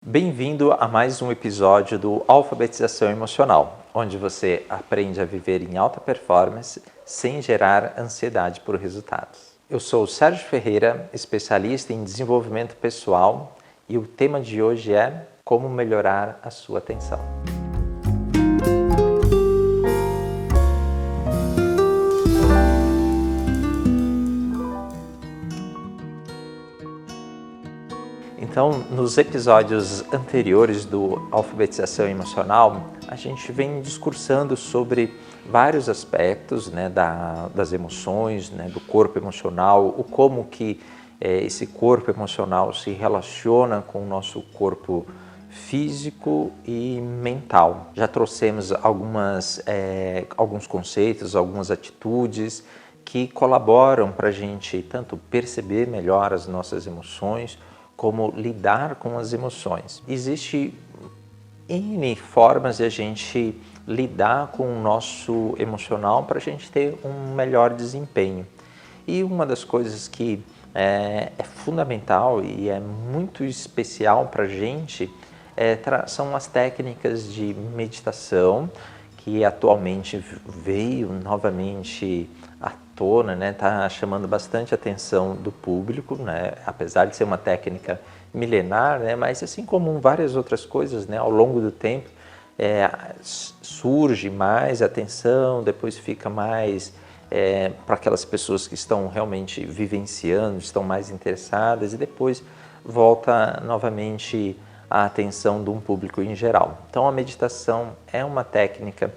Bem-vindo a mais um episódio do Alfabetização Emocional, onde você aprende a viver em alta performance sem gerar ansiedade por resultados. Eu sou o Sérgio Ferreira, especialista em desenvolvimento pessoal, e o tema de hoje é como melhorar a sua atenção. Então, nos episódios anteriores do Alfabetização Emocional, a gente vem discursando sobre vários aspectos, das emoções, do corpo emocional, o como que esse corpo emocional se relaciona com o nosso corpo físico e mental. Já trouxemos alguns conceitos, algumas atitudes que colaboram para a gente tanto perceber melhor as nossas emoções, como lidar com as emoções. Existe N formas de a gente lidar com o nosso emocional para a gente ter um melhor desempenho. E uma das coisas que é fundamental e é muito especial para a gente são as técnicas de meditação, que atualmente veio novamente à tona, tá chamando bastante atenção do público, apesar de ser uma técnica milenar, mas assim como várias outras coisas, ao longo do tempo, surge mais atenção, depois fica mais para aquelas pessoas que estão realmente vivenciando, estão mais interessadas, e depois volta novamente a atenção de um público em geral. Então a meditação é uma técnica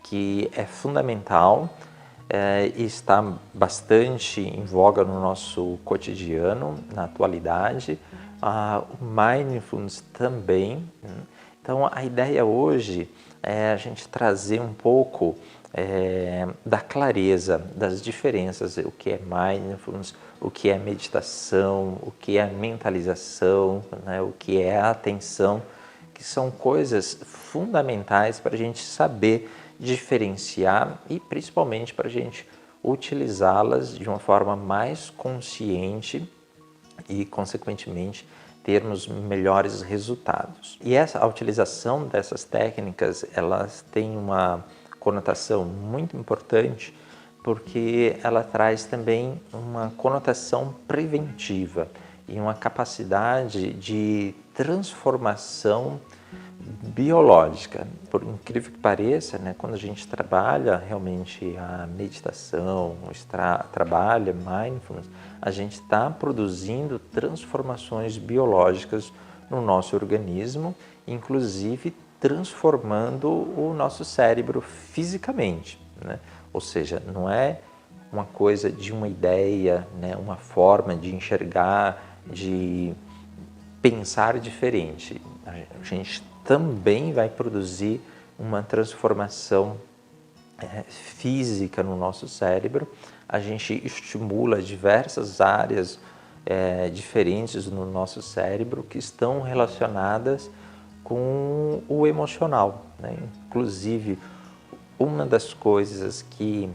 que é fundamental e está bastante em voga no nosso cotidiano, na atualidade. O Mindfulness também. Então a ideia hoje é a gente trazer um pouco da clareza das diferenças, o que é Mindfulness, o que é meditação, o que é mentalização, o que é atenção, que são coisas fundamentais para a gente saber diferenciar e principalmente para a gente utilizá-las de uma forma mais consciente e, consequentemente, termos melhores resultados. E a utilização dessas técnicas, elas têm uma conotação muito importante, porque ela traz também uma conotação preventiva e uma capacidade de transformação biológica. Por incrível que pareça, quando a gente trabalha realmente a meditação, trabalha mindfulness, a gente está produzindo transformações biológicas no nosso organismo, inclusive transformando o nosso cérebro fisicamente, Ou seja, não é uma coisa de uma ideia, uma forma de enxergar, de pensar diferente. A gente também vai produzir uma transformação física no nosso cérebro. A gente estimula diversas áreas diferentes no nosso cérebro que estão relacionadas com o emocional, Inclusive, uma das coisas que,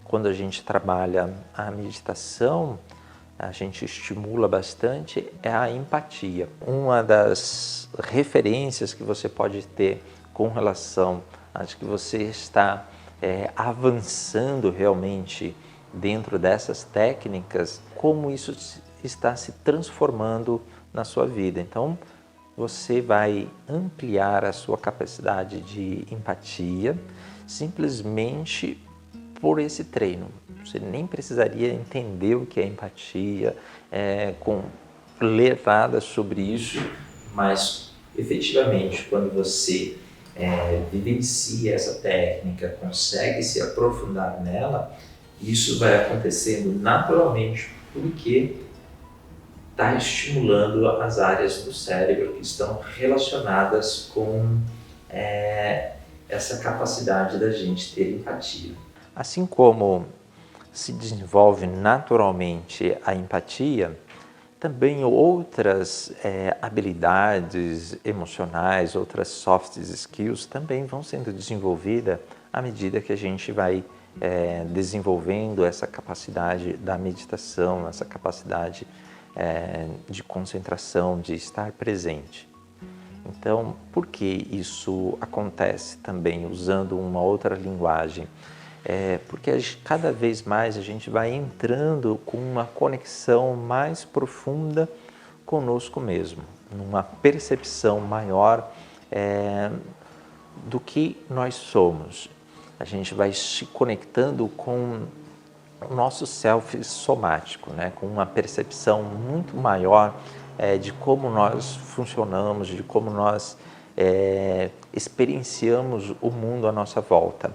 quando a gente trabalha a meditação, a gente estimula bastante é a empatia. Uma das referências que você pode ter com relação a que você está avançando realmente dentro dessas técnicas, como isso está se transformando na sua vida. Então, você vai ampliar a sua capacidade de empatia simplesmente por esse treino. Você nem precisaria entender o que é empatia, ler nada sobre isso, mas efetivamente quando você vivencia essa técnica, consegue se aprofundar nela, isso vai acontecendo naturalmente porque está estimulando as áreas do cérebro que estão relacionadas com essa capacidade da gente ter empatia. Assim como se desenvolve naturalmente a empatia, também outras habilidades emocionais, outras soft skills também vão sendo desenvolvidas à medida que a gente vai desenvolvendo essa capacidade da meditação, essa capacidade de concentração, de estar presente. Então, por que isso acontece também usando uma outra linguagem? Porque cada vez mais a gente vai entrando com uma conexão mais profunda conosco mesmo, numa percepção maior do que nós somos. A gente vai se conectando com o nosso self somático, né? Com uma percepção muito maior de como nós funcionamos, de como nós experienciamos o mundo à nossa volta.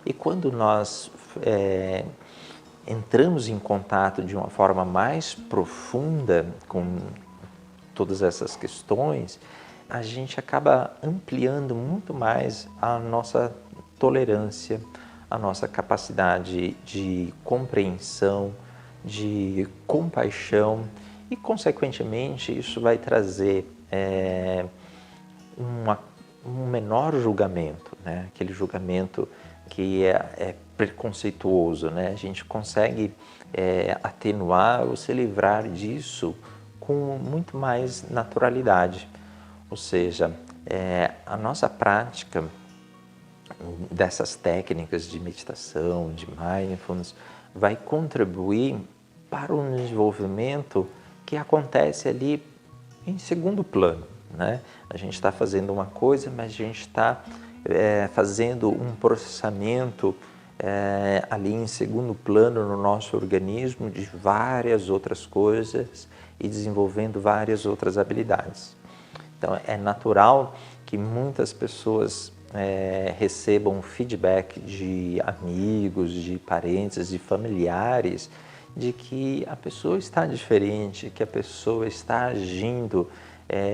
E quando nós entramos em contato de uma forma mais profunda com todas essas questões, a gente acaba ampliando muito mais a nossa tolerância, a nossa capacidade de compreensão, de compaixão e, consequentemente, isso vai trazer um menor julgamento, né? Aquele julgamento que é preconceituoso, né? A gente consegue atenuar ou se livrar disso com muito mais naturalidade. Ou seja, a nossa prática dessas técnicas de meditação, de mindfulness, vai contribuir para um desenvolvimento que acontece ali em segundo plano, né? A gente está fazendo uma coisa, mas a gente está fazendo um processamento ali em segundo plano no nosso organismo de várias outras coisas e desenvolvendo várias outras habilidades. Então, é natural que muitas pessoas recebam feedback de amigos, de parentes, de familiares, de que a pessoa está diferente, que a pessoa está agindo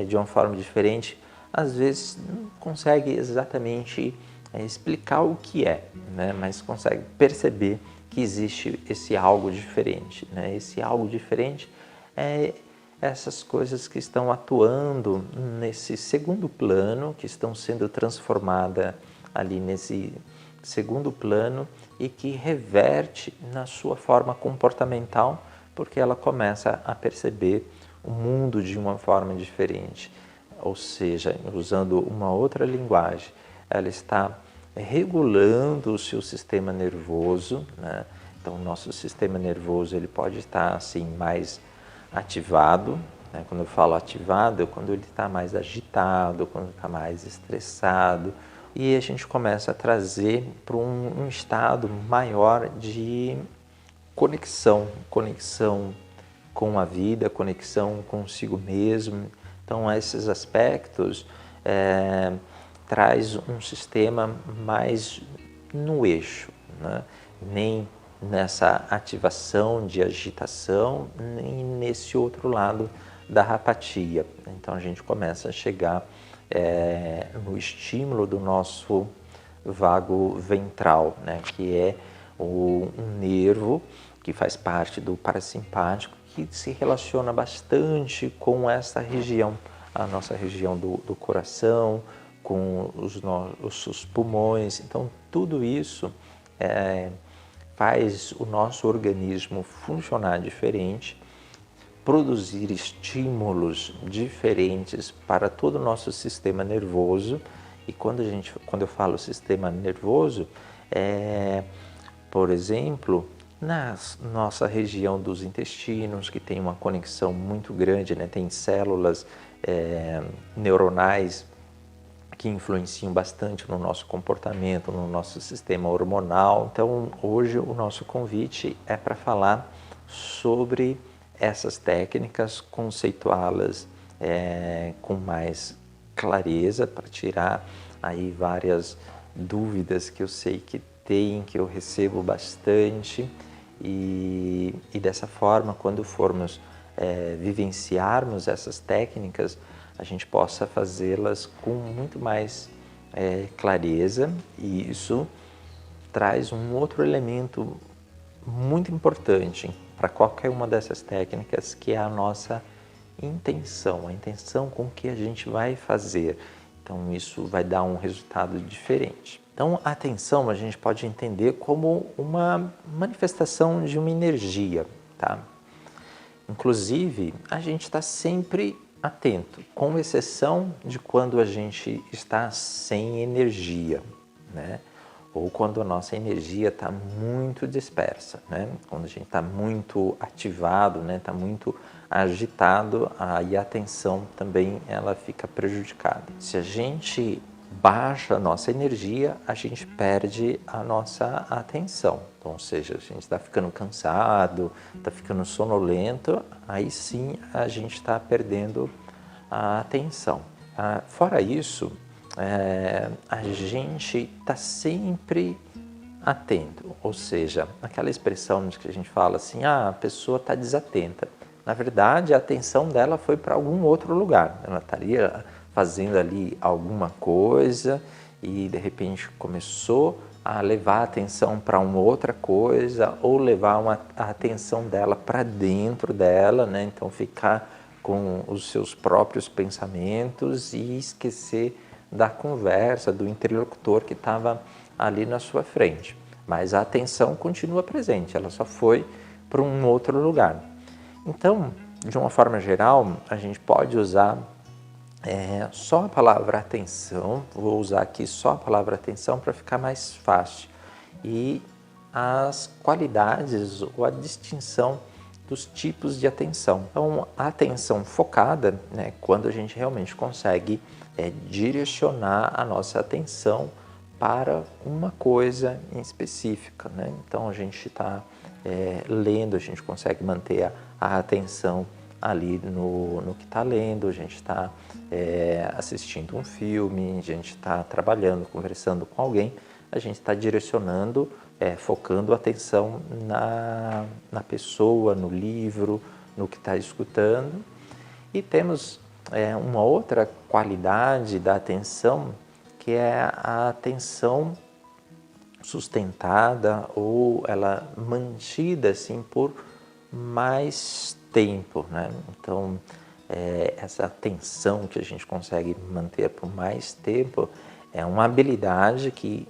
de uma forma diferente. Às vezes não consegue exatamente explicar o que é, né? Mas consegue perceber que existe esse algo diferente, né? Esse algo diferente é essas coisas que estão atuando nesse segundo plano, que estão sendo transformadas ali nesse segundo plano e que reverte na sua forma comportamental, porque ela começa a perceber o mundo de uma forma diferente. Ou seja, usando uma outra linguagem, ela está regulando o seu sistema nervoso, né? Então, o nosso sistema nervoso ele pode estar assim mais ativado, né? Quando eu falo ativado, é quando ele está mais agitado, quando está mais estressado, e a gente começa a trazer para um estado maior de conexão com a vida, conexão consigo mesmo. Então, esses aspectos traz um sistema mais no eixo, né? Nem nessa ativação de agitação, nem nesse outro lado da apatia. Então, a gente começa a chegar no estímulo do nosso vago ventral, né? Que é um nervo que faz parte do parasimpático, que se relaciona bastante com essa região, a nossa região do coração, com os pulmões. Então, tudo isso faz o nosso organismo funcionar diferente, produzir estímulos diferentes para todo o nosso sistema nervoso. E quando eu falo sistema nervoso, por exemplo, na nossa região dos intestinos, que tem uma conexão muito grande, né? Tem células neuronais que influenciam bastante no nosso comportamento, no nosso sistema hormonal. Então, hoje o nosso convite é para falar sobre essas técnicas, conceituá-las com mais clareza, para tirar aí várias dúvidas que eu sei que tem, que eu recebo bastante, e dessa forma, quando formos vivenciarmos essas técnicas, a gente possa fazê-las com muito mais clareza, e isso traz um outro elemento muito importante para qualquer uma dessas técnicas, que é a nossa intenção, a intenção com que a gente vai fazer. Então, isso vai dar um resultado diferente. Então, a atenção a gente pode entender como uma manifestação de uma energia, tá? Inclusive, a gente está sempre atento, com exceção de quando a gente está sem energia, né? Ou quando a nossa energia está muito dispersa, né? Quando a gente está muito ativado, né? Está muito agitado, aí a atenção também ela fica prejudicada. Se a gente baixa a nossa energia, a gente perde a nossa atenção. Então, ou seja, a gente está ficando cansado, está ficando sonolento, aí sim a gente está perdendo a atenção. Fora isso, a gente está sempre atento, ou seja, aquela expressão que a gente fala assim, a pessoa está desatenta. Na verdade, a atenção dela foi para algum outro lugar. Ela estaria fazendo ali alguma coisa e de repente começou a levar a atenção para uma outra coisa ou levar a atenção dela para dentro dela, né? Então ficar com os seus próprios pensamentos e esquecer da conversa, do interlocutor que estava ali na sua frente. Mas a atenção continua presente, ela só foi para um outro lugar. Então, de uma forma geral, a gente pode usar só a palavra atenção, vou usar aqui só a palavra atenção para ficar mais fácil, e as qualidades ou a distinção dos tipos de atenção. Então, a atenção focada, né, quando a gente realmente consegue direcionar a nossa atenção para uma coisa em específica, né? Então, a gente está lendo, a gente consegue manter a atenção ali no que está lendo, a gente está assistindo um filme, a gente está trabalhando, conversando com alguém, a gente está direcionando, focando a atenção na pessoa, no livro, no que está escutando. E temos uma outra qualidade da atenção, que é a atenção sustentada ou ela mantida assim por mais tempo, né? Então, essa atenção que a gente consegue manter por mais tempo é uma habilidade que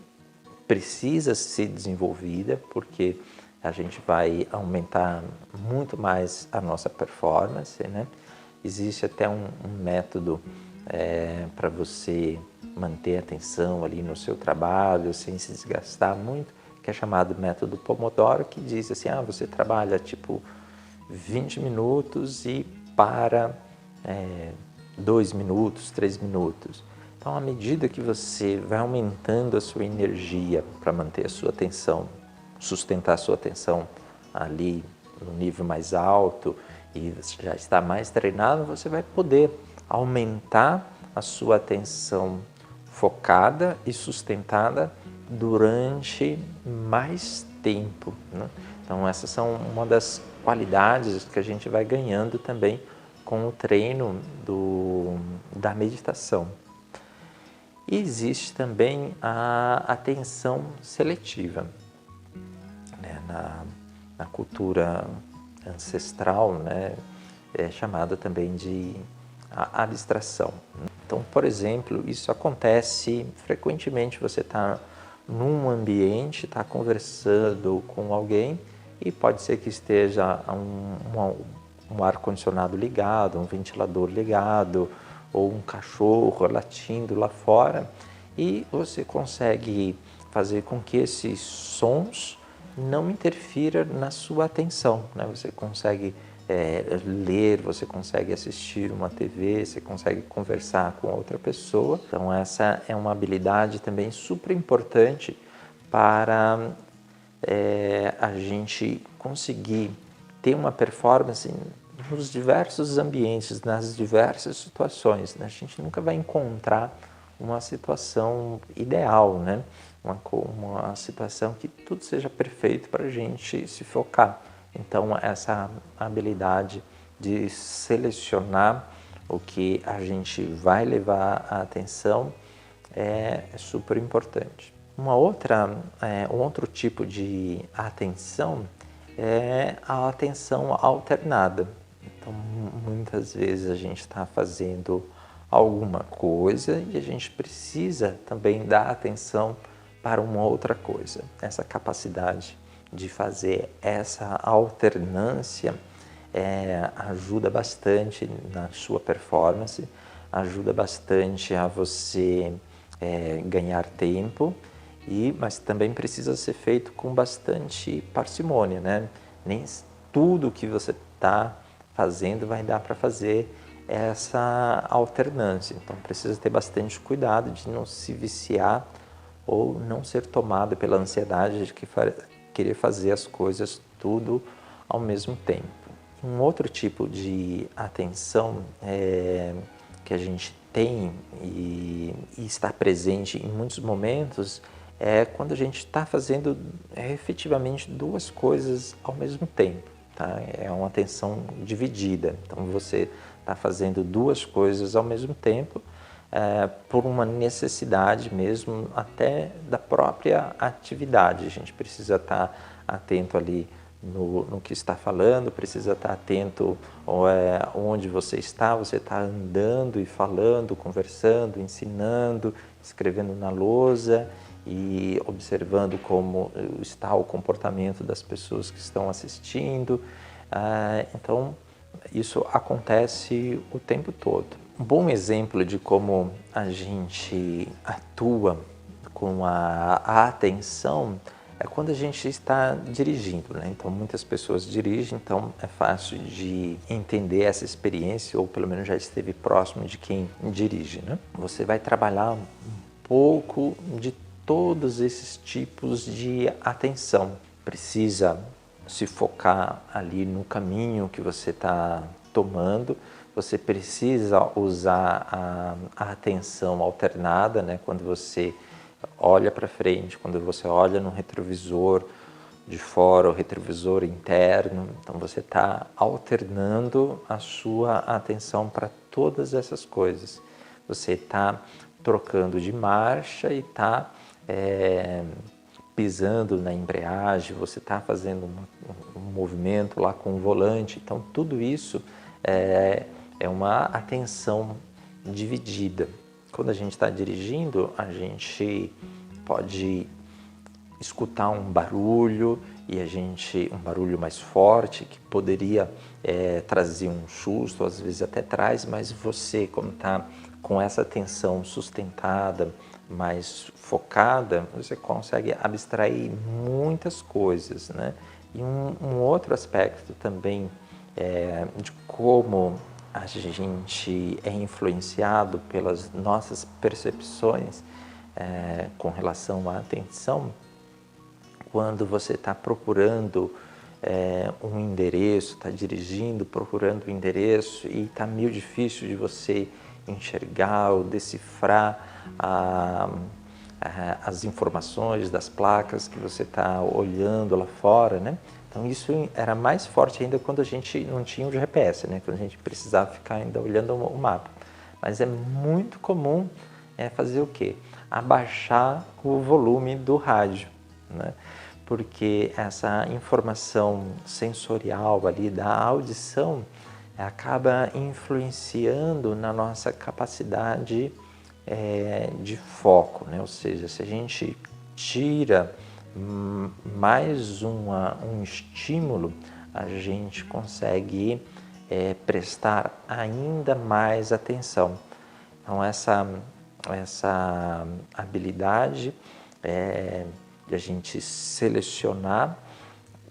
precisa ser desenvolvida, porque a gente vai aumentar muito mais a nossa performance, né? Existe até um método para você manter a atenção ali no seu trabalho sem se desgastar muito, que é chamado método Pomodoro, que diz assim, você trabalha tipo 20 minutos e para 2 minutos, 3 minutos. Então, à medida que você vai aumentando a sua energia para manter a sua atenção, sustentar a sua atenção ali no nível mais alto e já está mais treinado, você vai poder aumentar a sua atenção focada e sustentada durante mais tempo, né? Então, essas são uma das qualidades que a gente vai ganhando também com o treino da meditação. E existe também a atenção seletiva, né? Na cultura ancestral, né? É chamada também de abstração. Então, por exemplo, isso acontece frequentemente, você está num ambiente, está conversando com alguém e pode ser que esteja um ar-condicionado ligado, um ventilador ligado, ou um cachorro latindo lá fora, e você consegue fazer com que esses sons não interfiram na sua atenção, né? Você consegue ler, você consegue assistir uma TV, você consegue conversar com outra pessoa. Então essa é uma habilidade também super importante para a gente conseguir ter uma performance nos diversos ambientes, nas diversas situações, né? A gente nunca vai encontrar uma situação ideal, né? Uma situação que tudo seja perfeito para a gente se focar. Então, essa habilidade de selecionar o que a gente vai levar a atenção é super importante. Um outro tipo de atenção é a atenção alternada. Então, muitas vezes a gente está fazendo alguma coisa e a gente precisa também dar atenção para uma outra coisa. Essa capacidade de fazer essa alternância ajuda bastante na sua performance, ajuda bastante a você ganhar tempo, mas também precisa ser feito com bastante parcimônia, né? Nem tudo que você está fazendo vai dar para fazer essa alternância. Então precisa ter bastante cuidado de não se viciar ou não ser tomado pela ansiedade de querer fazer as coisas tudo ao mesmo tempo. Um outro tipo de atenção que a gente tem e está presente em muitos momentos é quando a gente está fazendo efetivamente duas coisas ao mesmo tempo. Tá? É uma atenção dividida. Então você está fazendo duas coisas ao mesmo tempo por uma necessidade mesmo até da própria atividade. A gente precisa estar atento ali no que está falando, precisa estar atento onde você está andando e falando, conversando, ensinando, escrevendo na lousa e observando como está o comportamento das pessoas que estão assistindo. Então, isso acontece o tempo todo. Um bom exemplo de como a gente atua com a atenção é quando a gente está dirigindo, né? Então, muitas pessoas dirigem, então é fácil de entender essa experiência, ou pelo menos já esteve próximo de quem dirige, né? Você vai trabalhar um pouco de todos esses tipos de atenção. Precisa se focar ali no caminho que você está tomando, você precisa usar a atenção alternada, né? Quando você olha para frente, quando você olha no retrovisor de fora, o retrovisor interno, então você está alternando a sua atenção para todas essas coisas. Você está trocando de marcha e está pisando na embreagem, você está fazendo um movimento lá com o volante, então tudo isso é uma atenção dividida. Quando a gente está dirigindo, a gente pode escutar um barulho um barulho mais forte que poderia trazer um susto, às vezes até traz, mas você, como está com essa atenção sustentada, mais focada, você consegue abstrair muitas coisas, né? E um outro aspecto também de como a gente é influenciado pelas nossas percepções com relação à atenção, quando você está procurando um endereço, está dirigindo, procurando o endereço e está meio difícil de você enxergar ou decifrar as informações das placas que você está olhando lá fora, né? Então isso era mais forte ainda quando a gente não tinha o GPS, né? Quando a gente precisava ficar ainda olhando o mapa. Mas é muito comum fazer o quê? Abaixar o volume do rádio, né? Porque essa informação sensorial ali da audição acaba influenciando na nossa capacidade de foco, né? Ou seja, se a gente tira mais um estímulo, a gente consegue prestar ainda mais atenção. Então essa habilidade de a gente selecionar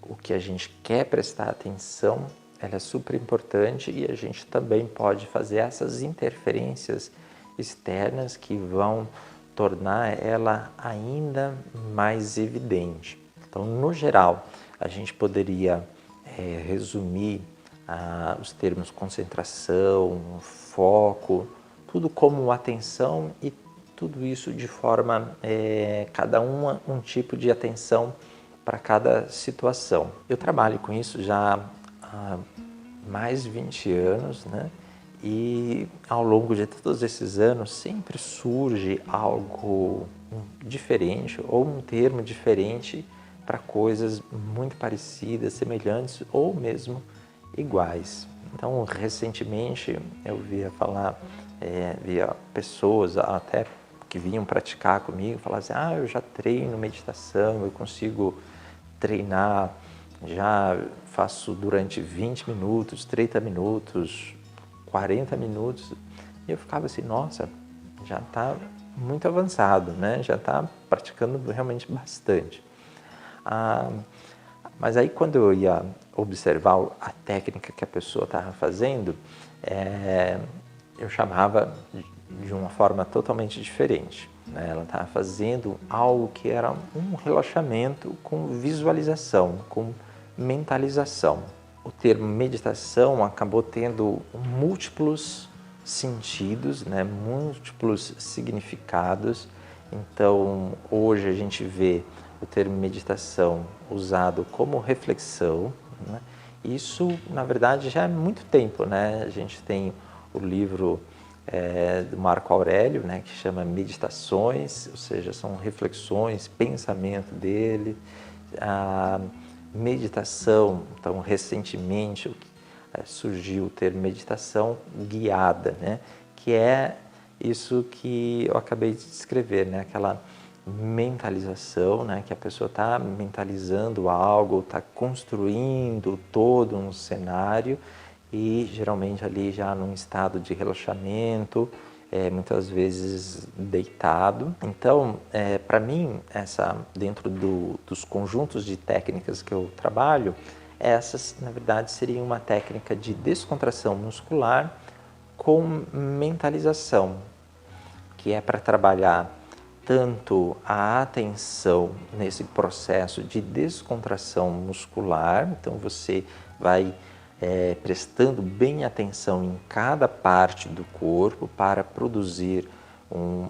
o que a gente quer prestar atenção, ela é super importante e a gente também pode fazer essas interferências externas que vão tornar ela ainda mais evidente. Então, no geral, a gente poderia resumir os termos concentração, foco, tudo como atenção e tudo isso de forma, cada um tipo de atenção para cada situação. Eu trabalho com isso já há mais de 20 anos, né? E ao longo de todos esses anos sempre surge algo diferente ou um termo diferente para coisas muito parecidas, semelhantes ou mesmo iguais. Então, recentemente eu via pessoas até que vinham praticar comigo, falavam assim, eu já treino meditação, eu consigo treinar já faço durante 20 minutos, 30 minutos, 40 minutos. E eu ficava assim, nossa, já está muito avançado, né? Já está praticando realmente bastante. Mas aí quando eu ia observar a técnica que a pessoa estava fazendo, eu chamava de uma forma totalmente diferente, né? Ela estava fazendo algo que era um relaxamento com visualização, com mentalização. O termo meditação acabou tendo múltiplos sentidos, né? Múltiplos significados. Então, hoje a gente vê o termo meditação usado como reflexão, né? Isso, na verdade, já há muito tempo, né? A gente tem o livro do Marco Aurélio, né, que chama Meditações, ou seja, são reflexões, pensamento dele. A meditação, então, recentemente surgiu o termo meditação guiada, né, que é isso que eu acabei de descrever, né, aquela mentalização, né, que a pessoa está mentalizando algo, está construindo todo um cenário e geralmente ali já num estado de relaxamento, muitas vezes deitado. Então, para mim, dentro dos conjuntos de técnicas que eu trabalho, essas, na verdade, seriam uma técnica de descontração muscular com mentalização, que é para trabalhar tanto a atenção nesse processo de descontração muscular, então você vai prestando bem atenção em cada parte do corpo para produzir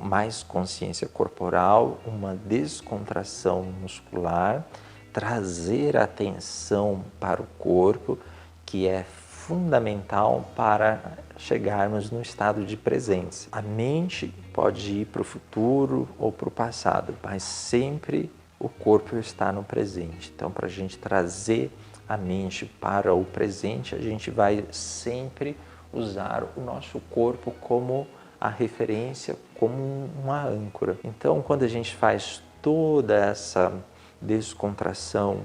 mais consciência corporal, uma descontração muscular, trazer atenção para o corpo, que é fundamental para chegarmos no estado de presença. A mente pode ir para o futuro ou para o passado, mas sempre o corpo está no presente. Então, para a gente trazer a mente para o presente, a gente vai sempre usar o nosso corpo como a referência, como uma âncora. Então, quando a gente faz toda essa descontração,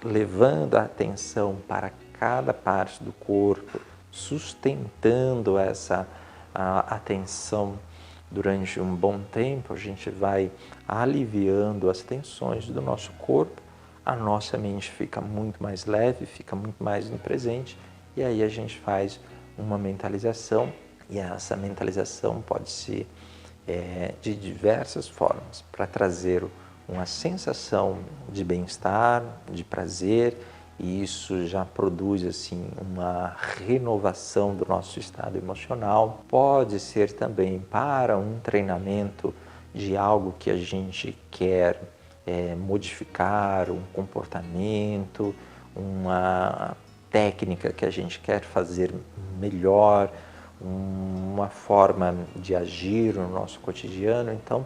levando a atenção para cada parte do corpo, sustentando essa atenção durante um bom tempo, a gente vai aliviando as tensões do nosso corpo, a nossa mente fica muito mais leve, fica muito mais no presente, e aí a gente faz uma mentalização, e essa mentalização pode ser de diversas formas, para trazer uma sensação de bem-estar, de prazer, e isso já produz assim uma renovação do nosso estado emocional. Pode ser também para um treinamento de algo que a gente quer modificar, um comportamento, uma técnica que a gente quer fazer melhor, uma forma de agir no nosso cotidiano. Então,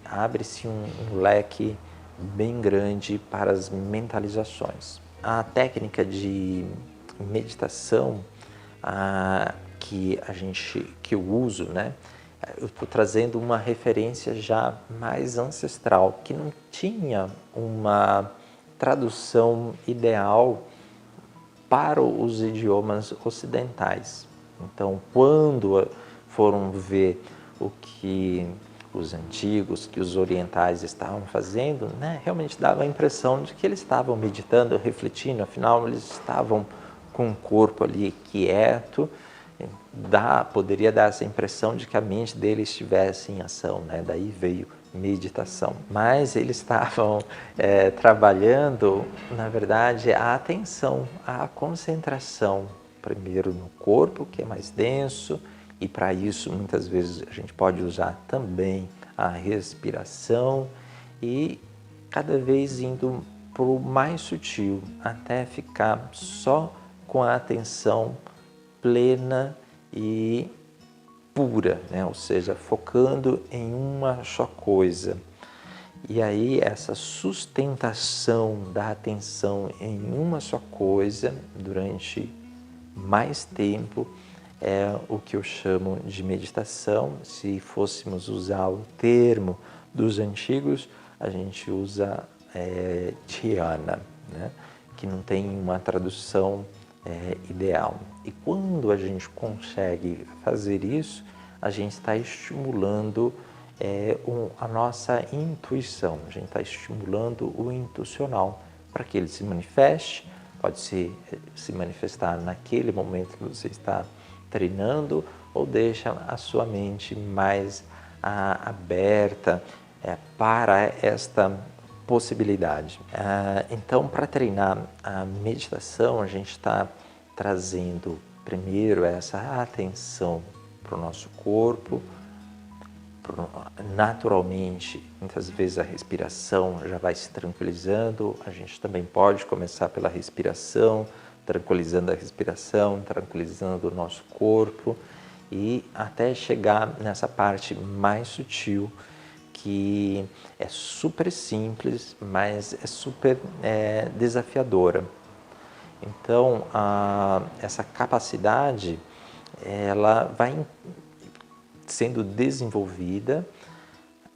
abre-se um leque bem grande para as mentalizações. A técnica de meditação que eu uso, né? Eu estou trazendo uma referência já mais ancestral, que não tinha uma tradução ideal para os idiomas ocidentais. Então, quando foram ver o que os antigos, que os orientais estavam fazendo, né, realmente dava a impressão de que eles estavam meditando, refletindo, afinal eles estavam com o corpo ali quieto, poderia dar essa impressão de que a mente deles estivesse em ação, né? Daí veio meditação. Mas eles estavam trabalhando, na verdade, a atenção, a concentração, primeiro no corpo, que é mais denso, e para isso muitas vezes a gente pode usar também a respiração e cada vez indo para o mais sutil, até ficar só com a atenção plena e pura, né? Ou seja, focando em uma só coisa. E aí essa sustentação da atenção em uma só coisa durante mais tempo é o que eu chamo de meditação. Se fôssemos usar o termo dos antigos, a gente usa dhyana, né? que não tem uma tradução ideal. E quando a gente consegue fazer isso, a gente está estimulando a nossa intuição, a gente está estimulando o intuicional para que ele se manifeste. Pode se manifestar naquele momento que você está treinando, ou deixa a sua mente mais aberta para esta possibilidade. Então, para treinar a meditação, a gente está trazendo primeiro essa atenção para o nosso corpo. Naturalmente, muitas vezes a respiração já vai se tranquilizando. A gente também pode começar pela respiração, tranquilizando a respiração, tranquilizando o nosso corpo, e até chegar nessa parte mais sutil, que é super simples, mas é super desafiadora. Então, essa capacidade, ela vai sendo desenvolvida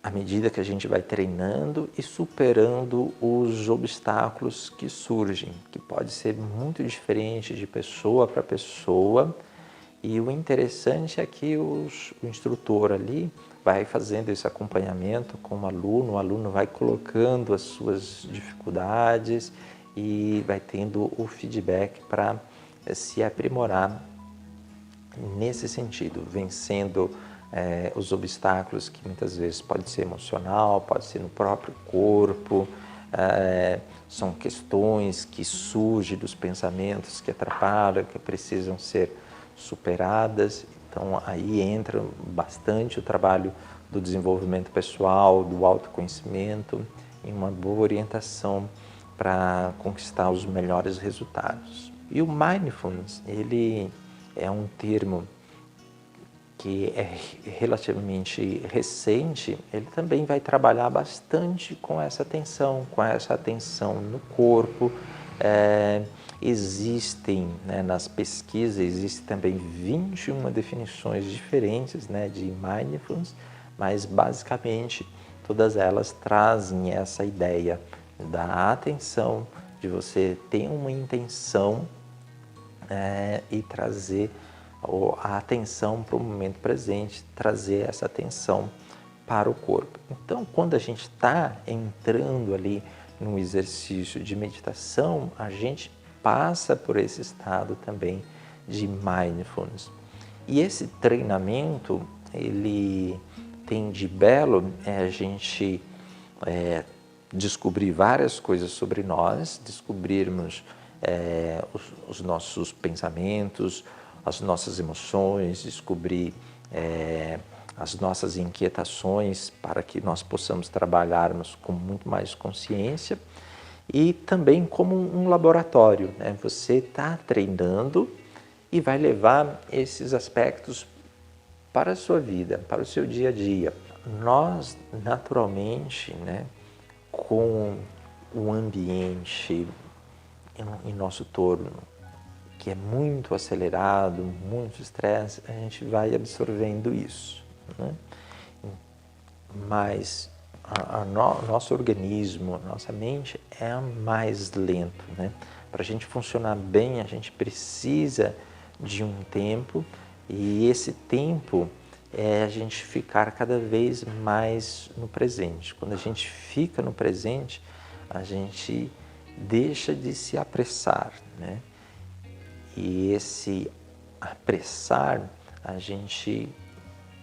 à medida que a gente vai treinando e superando os obstáculos que surgem, que pode ser muito diferente de pessoa para pessoa. E o interessante é que o instrutor ali vai fazendo esse acompanhamento com o aluno vai colocando as suas dificuldades e vai tendo o feedback para se aprimorar nesse sentido, vencendo os obstáculos que muitas vezes pode ser emocional, pode ser no próprio corpo, são questões que surgem dos pensamentos que atrapalham, que precisam ser superadas. Então aí entra bastante o trabalho do desenvolvimento pessoal, do autoconhecimento e uma boa orientação para conquistar os melhores resultados. E o Mindfulness, ele é um termo que é relativamente recente. Ele também vai trabalhar bastante com essa atenção no corpo. Existem, nas pesquisas, existem também 21 definições diferentes de Mindfulness, mas basicamente todas elas trazem essa ideia da atenção, de você ter uma intenção e trazer a atenção para o momento presente, trazer essa atenção para o corpo. Então, quando a gente está entrando ali no exercício de meditação, a gente passa por esse estado também de mindfulness. E esse treinamento, ele tem de belo a gente descobrir várias coisas sobre nós, descobrirmos os nossos pensamentos, as nossas emoções, descobrir as nossas inquietações, para que nós possamos trabalharmos com muito mais consciência. E também como um laboratório, Você está treinando e vai levar esses aspectos para a sua vida, para o seu dia a dia. Nós, naturalmente, com o ambiente em nosso torno, que é muito acelerado, muito estresse, a gente vai absorvendo isso. Mas nosso organismo, nossa mente é mais lento. Para a gente funcionar bem, a gente precisa de um tempo, e esse tempo é a gente ficar cada vez mais no presente. Quando a gente fica no presente, a gente deixa de se apressar, E esse apressar, a gente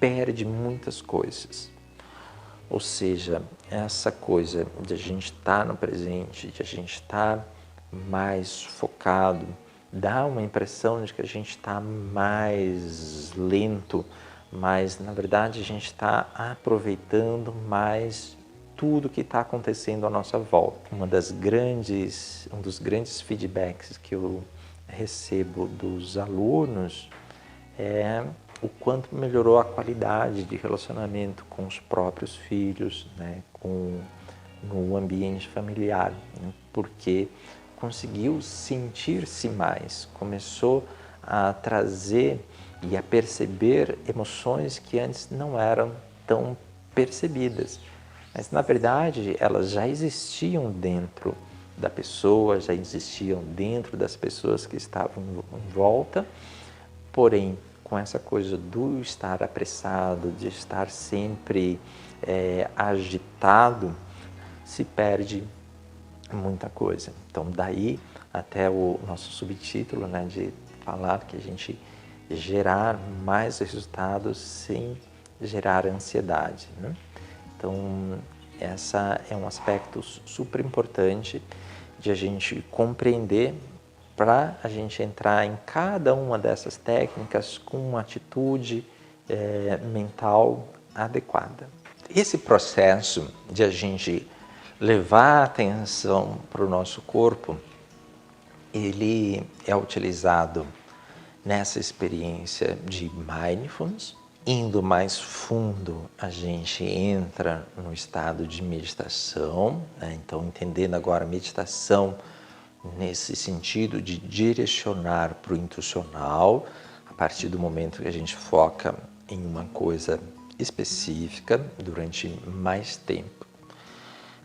perde muitas coisas. Ou seja, essa coisa de a gente estar no presente, de a gente estar mais focado, dá uma impressão de que a gente está mais lento, mas na verdade a gente está aproveitando mais tudo que está acontecendo à nossa volta. Um dos grandes feedbacks que eu recebo dos alunos é o quanto melhorou a qualidade de relacionamento com os próprios filhos, no ambiente familiar, porque conseguiu sentir-se mais, começou a trazer e a perceber emoções que antes não eram tão percebidas, mas na verdade elas já existiam dentro da pessoa, já existiam dentro das pessoas que estavam em volta, porém, com essa coisa do estar apressado, de estar sempre agitado, se perde muita coisa. Então, daí até o nosso subtítulo, né, de falar que a gente gerar mais resultados sem gerar ansiedade, né? Então, essa é um aspecto super importante de a gente compreender para a gente entrar em cada uma dessas técnicas com uma atitude mental adequada. Esse processo de a gente levar a atenção para o nosso corpo, ele é utilizado nessa experiência de mindfulness. Indo mais fundo, a gente entra no estado de meditação, né? Então, entendendo agora a meditação nesse sentido de direcionar para o intuicional, a partir do momento que a gente foca em uma coisa específica durante mais tempo,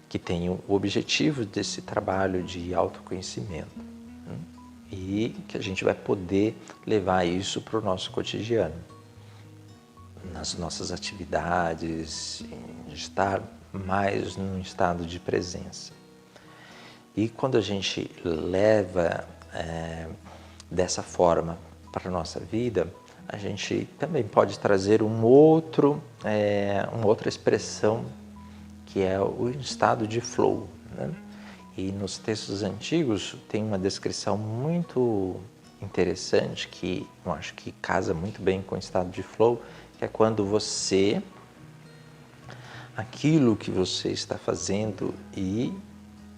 que tem o objetivo desse trabalho de autoconhecimento, né? E que a gente vai poder levar isso para o nosso cotidiano, nas nossas atividades, em estar mais num estado de presença. E quando a gente leva dessa forma para a nossa vida, a gente também pode trazer uma outra expressão, que é o estado de flow, né? E nos textos antigos tem uma descrição muito interessante, que eu acho que casa muito bem com o estado de flow, que é quando aquilo que você está fazendo e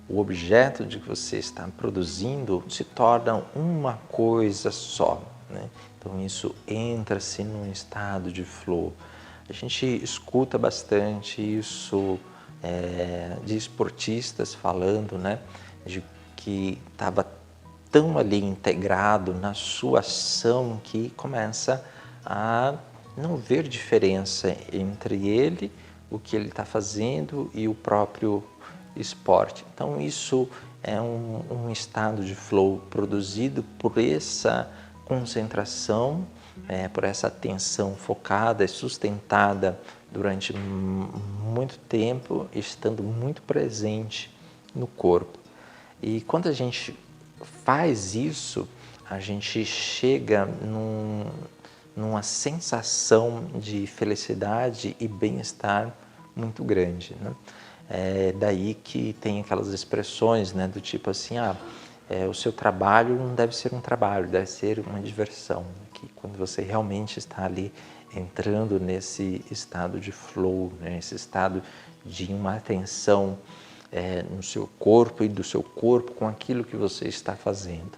o objeto de que você está produzindo se tornam uma coisa só, né? Então isso entra-se num estado de flow. A gente escuta bastante isso de esportistas falando, né, de que estava tão ali integrado na sua ação que começa a não ver diferença entre ele, o que ele está fazendo e o próprio esporte. Então isso é um estado de flow produzido por essa concentração, por essa atenção focada e sustentada durante muito tempo, estando muito presente no corpo. E quando a gente faz isso, a gente chega numa sensação de felicidade e bem-estar muito grande, né? É daí que tem aquelas expressões, né, do tipo assim, o seu trabalho não deve ser um trabalho, deve ser uma diversão. Que quando você realmente está ali entrando nesse estado de flow, né, esse estado de uma atenção no seu corpo e do seu corpo com aquilo que você está fazendo.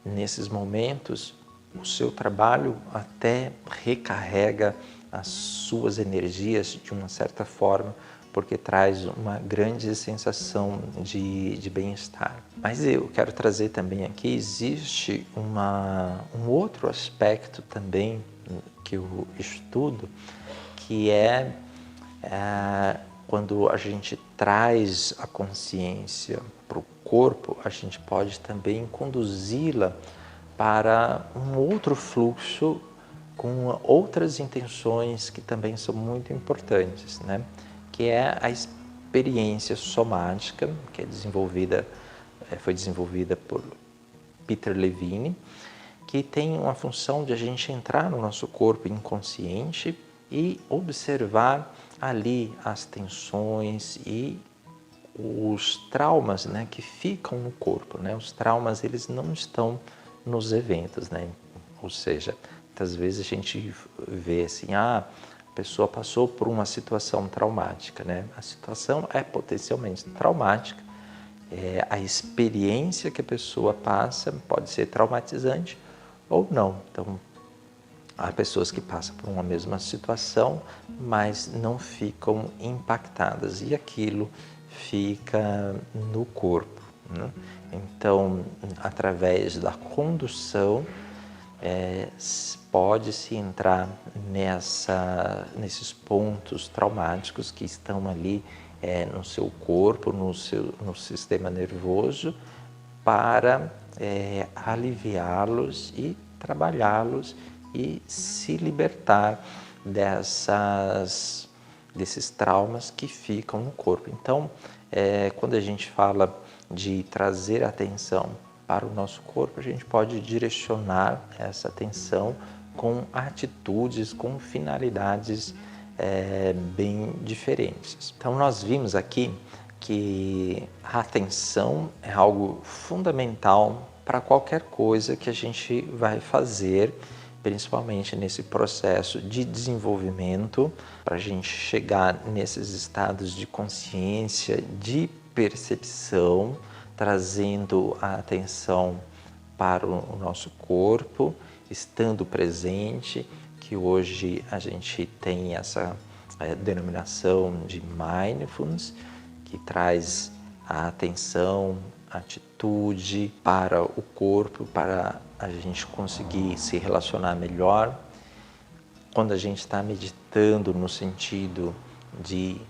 Nesses momentos, o seu trabalho até recarrega as suas energias de uma certa forma, porque traz uma grande sensação de bem-estar. Mas eu quero trazer também aqui, existe um outro aspecto também que eu estudo, que quando a gente traz a consciência para o corpo, a gente pode também conduzi-la para um outro fluxo com outras intenções que também são muito importantes, né? Que é a experiência somática, que foi desenvolvida por Peter Levine, que tem uma função de a gente entrar no nosso corpo inconsciente e observar ali as tensões e os traumas, né, que ficam no corpo, né? Os traumas, eles não estão nos eventos, né? Ou seja, muitas vezes a gente vê assim, a pessoa passou por uma situação traumática, né? A situação é potencialmente traumática, a experiência que a pessoa passa pode ser traumatizante ou não. Então, há pessoas que passam por uma mesma situação, mas não ficam impactadas e aquilo fica no corpo, né? Então, através da condução pode-se entrar nesses pontos traumáticos que estão ali no seu corpo, no sistema nervoso, para aliviá-los e trabalhá-los e se libertar desses traumas que ficam no corpo. Então, quando a gente fala de trazer atenção para o nosso corpo, a gente pode direcionar essa atenção com atitudes, com finalidades bem diferentes. Então, nós vimos aqui que a atenção é algo fundamental para qualquer coisa que a gente vai fazer, principalmente nesse processo de desenvolvimento, para a gente chegar nesses estados de consciência, de percepção, trazendo a atenção para o nosso corpo, estando presente, que hoje a gente tem essa denominação de mindfulness, que traz a atenção, a atitude para o corpo, para a gente conseguir se relacionar melhor. Quando a gente está meditando no sentido de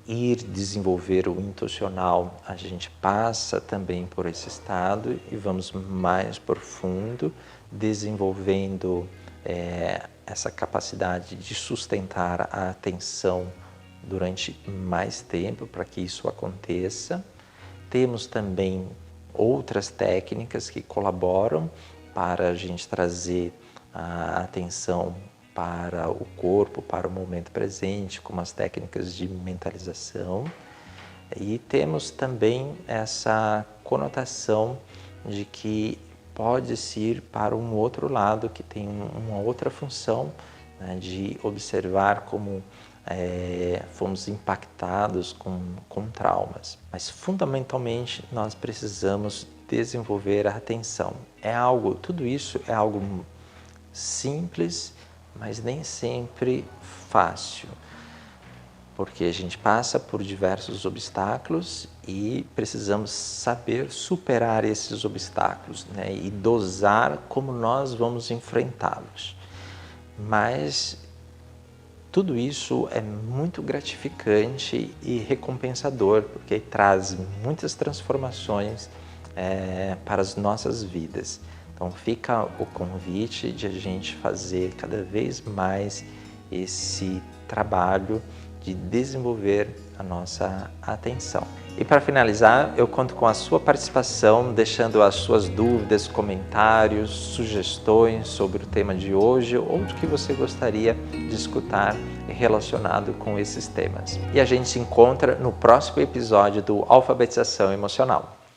ir desenvolver o intencional, a gente passa também por esse estado e vamos mais profundo, desenvolvendo essa capacidade de sustentar a atenção durante mais tempo para que isso aconteça. Temos também outras técnicas que colaboram para a gente trazer a atenção para o corpo, para o momento presente, como as técnicas de mentalização. E temos também essa conotação de que pode-se ir para um outro lado, que tem uma outra função, né, de observar como fomos impactados com traumas. Mas, fundamentalmente, nós precisamos desenvolver a atenção. Tudo isso é algo simples, mas nem sempre fácil, porque a gente passa por diversos obstáculos e precisamos saber superar esses obstáculos, né, e dosar como nós vamos enfrentá-los. Mas tudo isso é muito gratificante e recompensador, porque traz muitas transformações para as nossas vidas. Então fica o convite de a gente fazer cada vez mais esse trabalho de desenvolver a nossa atenção. E para finalizar, eu conto com a sua participação, deixando as suas dúvidas, comentários, sugestões sobre o tema de hoje ou do que você gostaria de escutar relacionado com esses temas. E a gente se encontra no próximo episódio do Alfabetização Emocional.